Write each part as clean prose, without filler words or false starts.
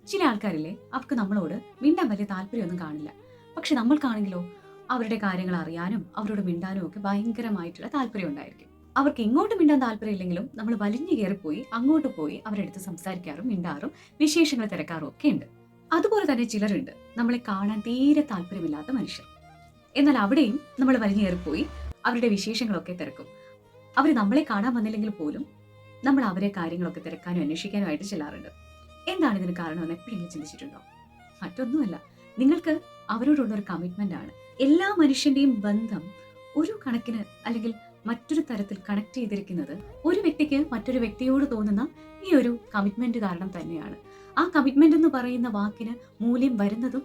ചില ആൾക്കാരില്ലേ, അവർക്ക് നമ്മളോട് മിണ്ടാൻ വലിയ താല്പര്യമൊന്നും കാണില്ല. പക്ഷെ നമ്മൾക്കാണെങ്കിലോ അവരുടെ കാര്യങ്ങൾ അറിയാനും അവരോട് മിണ്ടാനും ഒക്കെ ഭയങ്കരമായിട്ടുള്ള താല്പര്യം ഉണ്ടായിരിക്കും. അവർക്ക് ഇങ്ങോട്ട് മിണ്ടാൻ താല്പര്യമില്ലെങ്കിലും നമ്മൾ വലിഞ്ഞു കയറിപ്പോയി അങ്ങോട്ട് പോയി അവരുടെ അടുത്ത് സംസാരിക്കാറും മിണ്ടാറും വിശേഷങ്ങൾ തിരക്കാറും ഒക്കെ ഉണ്ട്. അതുപോലെ തന്നെ ചിലരുണ്ട് നമ്മളെ കാണാൻ തീരെ താല്പര്യമില്ലാത്ത മനുഷ്യർ. എന്നാൽ അവിടെയും നമ്മൾ വലിഞ്ഞു കയറിപ്പോയി അവരുടെ വിശേഷങ്ങളൊക്കെ തിരക്കും. അവർ നമ്മളെ കാണാൻ വന്നില്ലെങ്കിൽ പോലും നമ്മൾ അവരെ കാര്യങ്ങളൊക്കെ തിരക്കാനും അന്വേഷിക്കാനുമായിട്ട് ചെല്ലാറുണ്ട്. എന്താണ് ഇതിന് കാരണമെന്ന് എപ്പോഴെങ്കിലും ചിന്തിച്ചിട്ടുണ്ടോ? മറ്റൊന്നുമല്ല, നിങ്ങൾക്ക് അവരോടുള്ള ഒരു കമ്മിറ്റ്മെന്റ് ആണ്. എല്ലാ മനുഷ്യന്റെയും ബന്ധം ഒരു കണക്കിന് അല്ലെങ്കിൽ മറ്റൊരു തരത്തിൽ കണക്ട് ചെയ്തിരിക്കുന്നത് ഒരു വ്യക്തിക്ക് മറ്റൊരു വ്യക്തിയോട് തോന്നുന്ന ഈ ഒരു കമ്മിറ്റ്മെന്റ് കാരണം തന്നെയാണ്. ആ കമ്മിറ്റ്മെന്റ് എന്ന് പറയുന്ന വാക്കിന് മൂല്യം വരുന്നതും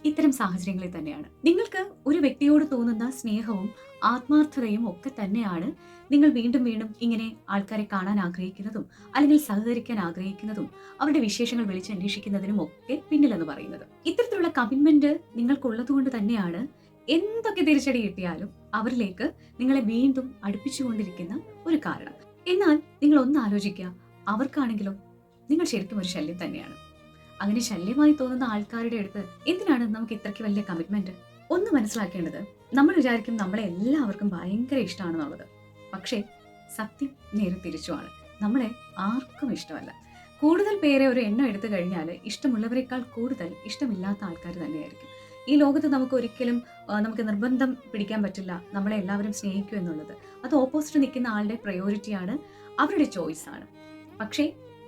ഇത്തരം സാഹചര്യങ്ങളിൽ തന്നെയാണ്. നിങ്ങൾക്ക് ഒരു വ്യക്തിയോട് തോന്നുന്ന സ്നേഹവും ആത്മാർത്ഥതയും ഒക്കെ തന്നെയാണ് നിങ്ങൾ വീണ്ടും വീണ്ടും ഇങ്ങനെ ആൾക്കാരെ കാണാൻ ആഗ്രഹിക്കുന്നതും അല്ലെങ്കിൽ സഹകരിക്കാൻ ആഗ്രഹിക്കുന്നതും അവരുടെ വിശേഷങ്ങൾ വിളിച്ചന്വേഷിക്കുന്നതിനും ഒക്കെ പിന്നിലെന്ന് പറയുന്നത്. ഇത്തരത്തിലുള്ള കമ്മിറ്റ്മെന്റ് നിങ്ങൾക്കുള്ളതുകൊണ്ട് തന്നെയാണ് എന്തൊക്കെ തിരിച്ചടി കിട്ടിയാലും അവരിലേക്ക് നിങ്ങളെ വീണ്ടും അടുപ്പിച്ചുകൊണ്ടിരിക്കുന്ന ഒരു കാരണം. എന്നാൽ നിങ്ങൾ ഒന്ന് ആലോചിക്കുക, അവർക്കാണെങ്കിലോ നിങ്ങൾ ശരിക്കും ഒരു ശല്യം തന്നെയാണ്. അങ്ങനെ ശല്യമായി തോന്നുന്ന ആൾക്കാരുടെ അടുത്ത് എന്തിനാണ് നമുക്ക് ഇത്രയ്ക്ക് വലിയ കമ്മിറ്റ്മെന്റ്? ഒന്ന് മനസ്സിലാക്കേണ്ടത്, നമ്മൾ വിചാരിക്കും നമ്മളെ എല്ലാവർക്കും ഭയങ്കര ഇഷ്ടമാണെന്നുള്ളത്. പക്ഷേ സത്യം നേരെ തിരിച്ചുമാണ്. നമ്മളെ ആർക്കും ഇഷ്ടമല്ല. കൂടുതൽ പേരെ ഒരു എണ്ണം എടുത്തു കഴിഞ്ഞാൽ ഇഷ്ടമുള്ളവരെക്കാൾ കൂടുതൽ ഇഷ്ടമില്ലാത്ത ആൾക്കാർ തന്നെയായിരിക്കും. ഈ ലോകത്ത് നമുക്ക് ഒരിക്കലും നമുക്ക് നിർബന്ധം പിടിക്കാൻ പറ്റില്ല നമ്മളെ എല്ലാവരും സ്നേഹിക്കൂ എന്നുള്ളത്. അത് ഓപ്പോസിറ്റ് നിൽക്കുന്ന ആളുടെ പ്രയോറിറ്റിയാണ്, അവരുടെ ചോയ്സ് ആണ്. പക്ഷേ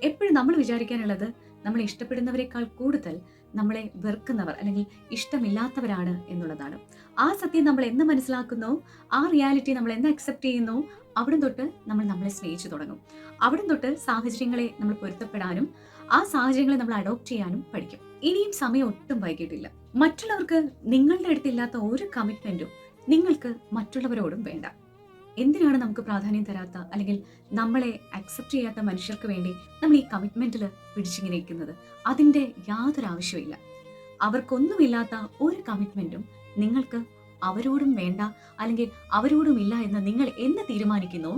എപ്പോഴും നമ്മൾ വിചാരിക്കാനുള്ളത് നമ്മളെ ഇഷ്ടപ്പെടുന്നവരെക്കാൾ കൂടുതൽ നമ്മളെ വെറുക്കുന്നവർ അല്ലെങ്കിൽ ഇഷ്ടമില്ലാത്തവരാണ് എന്നുള്ളതാണ്. ആ സത്യം നമ്മൾ എന്ന് മനസ്സിലാക്കുന്നോ, ആ റിയാലിറ്റി നമ്മൾ എന്ന് അക്സെപ്റ്റ് ചെയ്യുന്നോ, അവിടം തൊട്ട് നമ്മൾ നമ്മളെ സ്നേഹിച്ചു തുടങ്ങും. അവിടം തൊട്ട് സാഹചര്യങ്ങളെ നമ്മൾ പൊരുത്തപ്പെടാനും ആ സാഹചര്യങ്ങളെ നമ്മൾ അഡോപ്റ്റ് ചെയ്യാനും പഠിക്കും. ഇനിയും സമയം ഒട്ടും വൈകിട്ടില്ല. മറ്റുള്ളവർക്ക് നിങ്ങളുടെ അടുത്തില്ലാത്ത ഒരു കമ്മിറ്റ്മെന്റും നിങ്ങൾക്ക് മറ്റുള്ളവരോടും വേണ്ട. എന്തിനാണ് നമുക്ക് പ്രാധാന്യം തരാത്ത അല്ലെങ്കിൽ നമ്മളെ അക്സെപ്റ്റ് ചെയ്യാത്ത മനുഷ്യർക്ക് വേണ്ടി നമ്മൾ ഈ കമ്മിറ്റ്മെന്റിൽ പിടിച്ചിങ്ങനെ ഇരിക്കുന്നത്? അതിൻ്റെ യാതൊരു ആവശ്യമില്ല. അവർക്കൊന്നുമില്ലാത്ത ഒരു കമ്മിറ്റ്മെന്റും നിങ്ങൾക്ക് അവരോടും വേണ്ട അല്ലെങ്കിൽ അവരോടും ഇല്ല എന്ന് നിങ്ങൾ എന്ന് തീരുമാനിക്കുന്നോ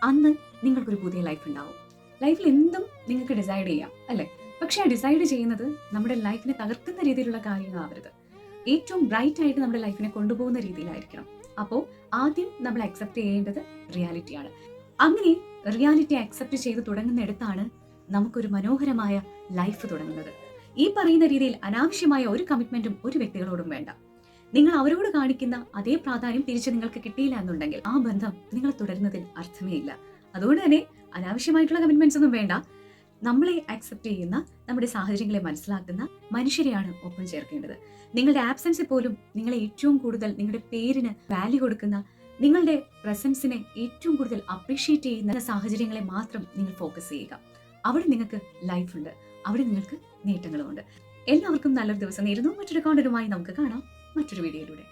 അന്ന് നിങ്ങൾക്കൊരു പുതിയ ലൈഫ് ഉണ്ടാവും. ലൈഫിൽ എന്തും നിങ്ങൾക്ക് ഡിസൈഡ് ചെയ്യാം അല്ലേ? പക്ഷെ ആ ഡിസൈഡ് ചെയ്യുന്നത് നമ്മുടെ ലൈഫിനെ തകർക്കുന്ന രീതിയിലുള്ള കാര്യങ്ങളാവരുത്. ഏറ്റവും ബ്രൈറ്റ് ആയിട്ട് നമ്മുടെ ലൈഫിനെ കൊണ്ടുപോകുന്ന രീതിയിലായിരിക്കണം. അപ്പോൾ ആദ്യം നമ്മൾ അക്സെപ്റ്റ് ചെയ്യേണ്ടത് റിയാലിറ്റിയാണ്. അങ്ങനെ റിയാലിറ്റി അക്സെപ്റ്റ് ചെയ്ത് തുടങ്ങുന്നിടത്താണ് നമുക്കൊരു മനോഹരമായ ലൈഫ് തുടങ്ങുന്നത്. ഈ പറയുന്ന രീതിയിൽ അനാവശ്യമായ ഒരു കമ്മിറ്റ്മെന്റും ഒരു വ്യക്തികളോടും വേണ്ട. നിങ്ങൾ അവരോട് കാണിക്കുന്ന അതേ പ്രാധാന്യം തിരിച്ച് നിങ്ങൾക്ക് കിട്ടിയില്ല എന്നുണ്ടെങ്കിൽ ആ ബന്ധം നിങ്ങൾ തുടരുന്നതിൽ അർത്ഥമേ ഇല്ല. അതുകൊണ്ട് തന്നെ അനാവശ്യമായിട്ടുള്ള കമ്മിറ്റ്മെന്റ്സ് ഒന്നും വേണ്ട. നമ്മളെ അക്സെപ്റ്റ് ചെയ്യുന്ന, നമ്മുടെ സാഹചര്യങ്ങളെ മനസ്സിലാക്കുന്ന മനുഷ്യരെയാണ് ഒപ്പം ചേർക്കേണ്ടത്. നിങ്ങളുടെ ആബ്സെൻസിൽ പോലും നിങ്ങളെ ഏറ്റവും കൂടുതൽ നിങ്ങളുടെ പേരിന് വാല്യൂ കൊടുക്കുന്ന, നിങ്ങളുടെ പ്രസൻസിനെ ഏറ്റവും കൂടുതൽ അപ്രീഷിയേറ്റ് ചെയ്യുന്ന സാഹചര്യങ്ങളെ മാത്രം നിങ്ങൾ ഫോക്കസ് ചെയ്യുക. അവിടെ നിങ്ങൾക്ക് ലൈഫുണ്ട്, അവിടെ നിങ്ങൾക്ക് നേട്ടങ്ങളുമുണ്ട്. എല്ലാവർക്കും നല്ലൊരു ദിവസം നേരുന്നു. മറ്റൊരു കോണ്ടന്റുമായി നമുക്ക് കാണാം മറ്റൊരു വീഡിയോയിലൂടെ.